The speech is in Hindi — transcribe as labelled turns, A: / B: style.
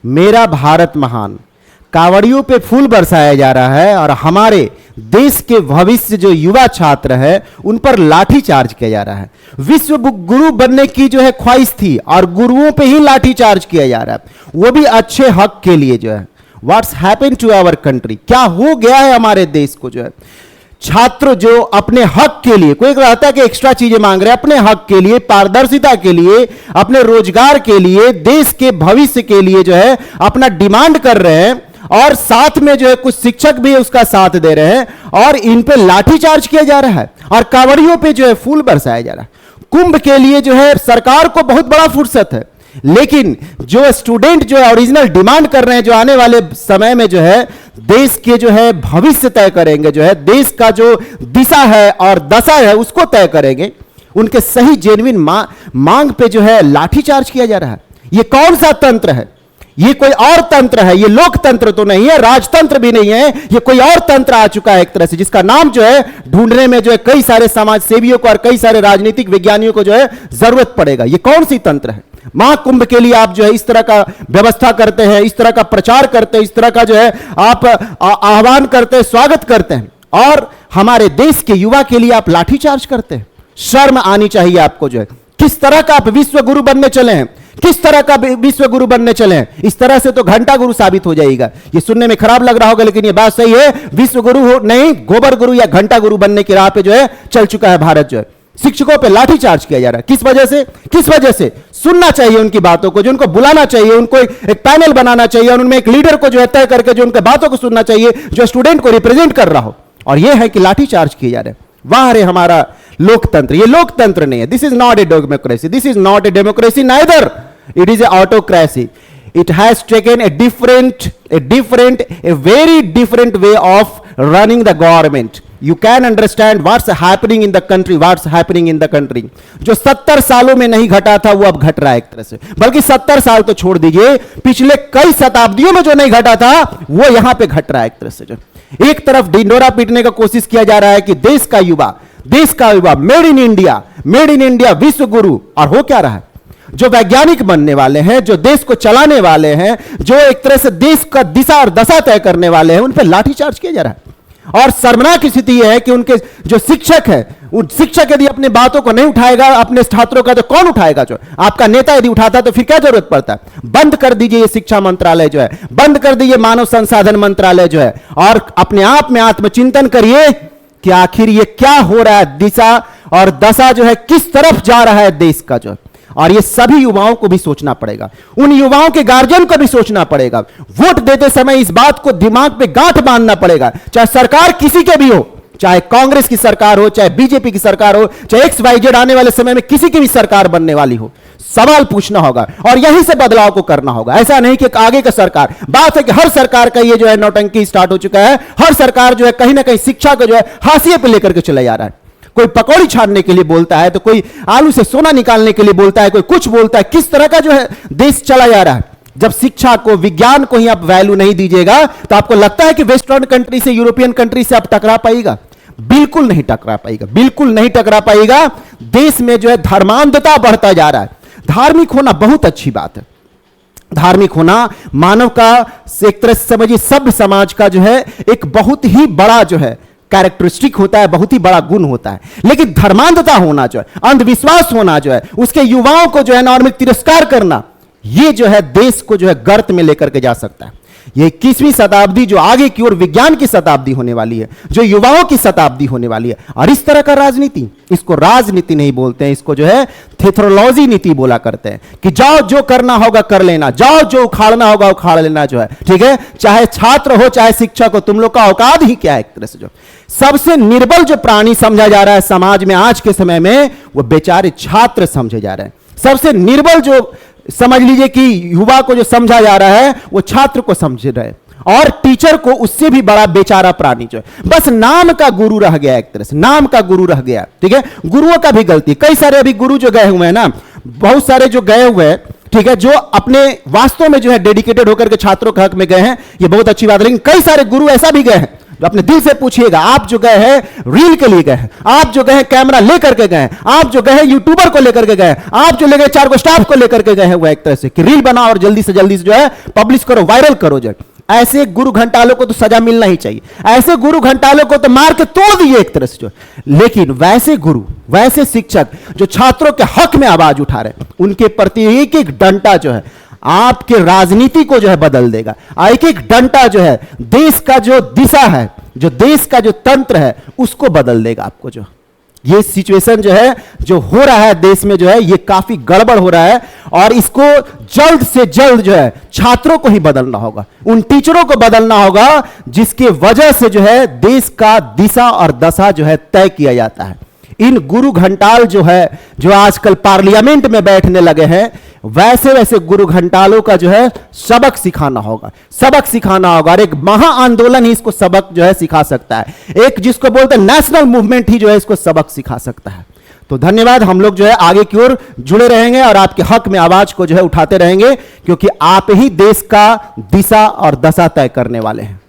A: मेरा भारत महान, कावड़ियों पे फूल बरसाया जा रहा है और हमारे देश के भविष्य जो युवा छात्र है उन पर लाठी चार्ज किया जा रहा है। विश्व गुरु बनने की जो है ख्वाहिश थी और गुरुओं पे ही लाठी चार्ज किया जा रहा है, वो भी अच्छे हक के लिए जो है। What's happened to our country, क्या हो गया है हमारे देश को जो है। छात्र जो अपने हक के लिए, कोई कहता है कि एक्स्ट्रा चीजें मांग रहे हैं, अपने हक के लिए, पारदर्शिता के लिए, अपने रोजगार के लिए, देश के भविष्य के लिए जो है अपना डिमांड कर रहे हैं और साथ में जो है कुछ शिक्षक भी उसका साथ दे रहे हैं और इन पे लाठीचार्ज किया जा रहा है और कांवड़ियों पे जो है फूल बरसाया जा रहा है। कुंभ के लिए जो है सरकार को बहुत बड़ा फुर्सत है, लेकिन जो स्टूडेंट जो है ओरिजिनल डिमांड कर रहे हैं, जो आने वाले समय में जो है देश के जो है भविष्य तय करेंगे, जो है देश का जो दिशा है और दशा है उसको तय करेंगे, उनके सही जेन्युइन मांग पे जो है लाठीचार्ज किया जा रहा है। ये कौन सा तंत्र है? ये कोई और तंत्र है, ये लोकतंत्र तो नहीं है, राजतंत्र भी नहीं है, ये कोई और तंत्र आ चुका है एक तरह से, जिसका नाम जो है ढूंढने में जो है कई सारे समाज सेवियों को और कई सारे राजनीतिक विज्ञानियों को जो है जरूरत पड़ेगा। ये कौन सी तंत्र है? महाकुंभ के लिए आप जो है इस तरह का व्यवस्था करते हैं, इस तरह का प्रचार करते हैं, इस तरह का जो है आप आह्वान करते हैं, स्वागत करते हैं, और हमारे देश के युवा के लिए आप लाठीचार्ज करते हैं। शर्म आनी चाहिए आपको जो है। किस तरह का आप विश्व गुरु बनने चले हैं, किस तरह का विश्व गुरु बनने चले हैं? इस तरह से तो घंटा गुरु साबित हो जाएगा। ये सुनने में खराब लग रहा होगा, लेकिन ये बात सही है। विश्व गुरु हो नहीं, गोबर गुरु या घंटा गुरु बनने की राह पे जो है चल चुका है भारत जो है। शिक्षकों पे लाठीचार्ज किया जा रहा है। किस वजह से? किस वजह से? सुनना चाहिए उनकी बातों को, जो उनको बुलाना चाहिए, उनको एक पैनल बनाना चाहिए और उनमें एक लीडर को जो है तय करके जो उनके बातों को सुनना चाहिए, जो स्टूडेंट को रिप्रेजेंट कर रहा हो। और यह है कि लाठीचार्ज किए जा रहे हैं। वाह रे हमारा लोकतंत्र! ये लोकतंत्र नहीं है। This is not a democracy, this is not a democracy neither, it is a autocracy. It has taken a very different way of running the government. You can understand what's happening in the country, what's happening in the country. जो 70 सालों में नहीं घटा था वो अब घट रहा है एक तरह से, बल्कि 70 साल तो छोड़ दीजिए, पिछले कई शताब्दियों में जो नहीं घटा था वो यहां पे घट रहा है एक तरह से। जो एक तरफ ढिंडोरा पीटने का कोशिश किया जा रहा है कि देश का युवा मेड इन इंडिया विश्व गुरु, और हो क्या रहा है? जो वैज्ञानिक बनने वाले हैं, जो देश को चलाने वाले हैं, जो एक तरह से देश का दिशा और दशा तय करने वाले हैं, उन पर लाठीचार्ज किया जा रहा है। और शर्मनाक स्थिति यह है कि उनके जो शिक्षक है, उन शिक्षक यदि अपनी बातों को नहीं उठाएगा अपने छात्रों का, तो कौन उठाएगा? जो आपका नेता यदि उठाता तो फिर क्या जरूरत पड़ता है? बंद कर दीजिए ये शिक्षा मंत्रालय जो है, बंद कर दीजिए मानव संसाधन मंत्रालय जो है, और अपने आप में आत्मचिंतन करिए कि आखिर ये क्या हो रहा है, दिशा और दशा जो है किस तरफ जा रहा है देश का जो। और ये सभी युवाओं को भी सोचना पड़ेगा, उन युवाओं के गार्जियन को भी सोचना पड़ेगा। वोट देते समय इस बात को दिमाग पे गांठ बांधना पड़ेगा, चाहे सरकार किसी के भी हो, चाहे कांग्रेस की सरकार हो, चाहे बीजेपी की सरकार हो, चाहे XYZ आने वाले समय में किसी की भी सरकार बनने वाली हो, सवाल पूछना होगा और यहीं से बदलाव को करना होगा। ऐसा नहीं कि आगे का सरकार, बात है कि हर सरकार का ये जो है नौटंकी स्टार्ट हो चुका है। हर सरकार जो है कहीं ना कहीं शिक्षा को जो है हाशिए पे लेकर के चला जा रहा है। कोई पकौड़ी छानने के लिए बोलता है, तो कोई आलू से सोना निकालने के लिए बोलता है, कोई कुछ बोलता है। किस तरह का जो है देश चला जा रहा है। जब शिक्षा को, विज्ञान को ही आप वैल्यू नहीं दीजिएगा, तो आपको लगता है कि वेस्टर्न कंट्री से, यूरोपियन कंट्री से आप टकरा पाएगा? बिल्कुल नहीं टकरा पाएगा, बिल्कुल नहीं टकरा पाएगा। देश में जो है धर्मांधता बढ़ता जा रहा है। धार्मिक होना बहुत अच्छी बात है, धार्मिक होना मानव का एक तरह से समझिए सभ्य समाज का जो है एक बहुत ही बड़ा जो है कैरेक्टरिस्टिक होता है, बहुत ही बड़ा गुण होता है। लेकिन धर्मांधता होना जो है, अंधविश्वास होना जो है, उसके युवाओं को जो है नॉर्मिक तिरस्कार करना, ये जो है देश को जो है गर्त में लेकर के जा सकता है। ये 21वीं शताब्दी जो आगे की ओर विज्ञान की शताब्दी होने वाली है, जो युवाओं की शताब्दी होने वाली है। और इस तरह का राजनीति, इसको राजनीति नहीं बोलते हैं, इसको जो है थेथरोलॉजी नीति बोला करते हैं कि जाओ जो करना होगा कर लेना, जाओ जो उखाड़ना होगा उखाड़ लेना जो है, ठीक है। चाहे छात्र हो चाहे शिक्षक हो, तुम लोग का औकात ही क्या है एक तरह से। जो सबसे निर्बल जो प्राणी समझा जा रहा है समाज में आज के समय में, वो बेचारे छात्र समझे जा रहे हैं। सबसे निर्बल जो समझ लीजिए कि युवा को जो समझा जा रहा है, वो छात्र को समझ रहे हैं, और टीचर को उससे भी बड़ा बेचारा प्राणी जो है बस नाम का गुरु रह गया, एक तरह से नाम का गुरु रह गया, ठीक है। गुरुओं का भी गलती, कई सारे अभी गुरु जो गए हुए हैं ना, बहुत सारे जो गए हुए हैं, ठीक है, जो अपने वास्तव में जो है डेडिकेटेड होकर के छात्रों के हक में गए हैं, ये बहुत अच्छी बात है। लेकिन कई सारे गुरु ऐसा भी गए हैं जो अपने दिल से पूछिएगा, आप जो गए हैं रील के लिए गए हैं, आप जो गए हैं कैमरा लेकर के गए, आप जो गए हैं यूट्यूबर को लेकर के गए, आप जो ले गए 4 स्टाफ को लेकर के गए हैं, वह एक तरह से कि रील बनाओ और जल्दी से जो है पब्लिश करो, वायरल करो। जो ऐसे गुरु घंटालों को तो सजा मिलना ही चाहिए, ऐसे गुरु घंटालों को तो मार के तोड़ दिए एक तरह से जो। लेकिन वैसे गुरु, वैसे शिक्षक जो छात्रों के हक में आवाज उठा रहे, उनके प्रति एक एक डंडा जो है आपके राजनीति को जो है बदल देगा। एक एक डंडा जो है देश का जो दिशा है, जो देश का जो तंत्र है, उसको बदल देगा आपको। जो ये सिचुएशन जो है जो हो रहा है देश में जो है, ये काफी गड़बड़ हो रहा है और इसको जल्द से जल्द जो है छात्रों को ही बदलना होगा, उन टीचरों को बदलना होगा जिसके वजह से जो है देश का दिशा और दशा जो है तय किया जाता है। इन गुरु घंटाल जो है, जो आजकल पार्लियामेंट में बैठने लगे हैं, वैसे वैसे गुरु घंटालों का जो है सबक सिखाना होगा, सबक सिखाना होगा। और एक महा आंदोलन ही इसको सबक जो है सिखा सकता है, एक जिसको बोलते हैं नेशनल मूवमेंट ही जो है इसको सबक सिखा सकता है। तो धन्यवाद। हम लोग जो है आगे की ओर जुड़े रहेंगे और आपके हक में आवाज को जो है उठाते रहेंगे, क्योंकि आप ही देश का दिशा और दशा तय करने वाले हैं।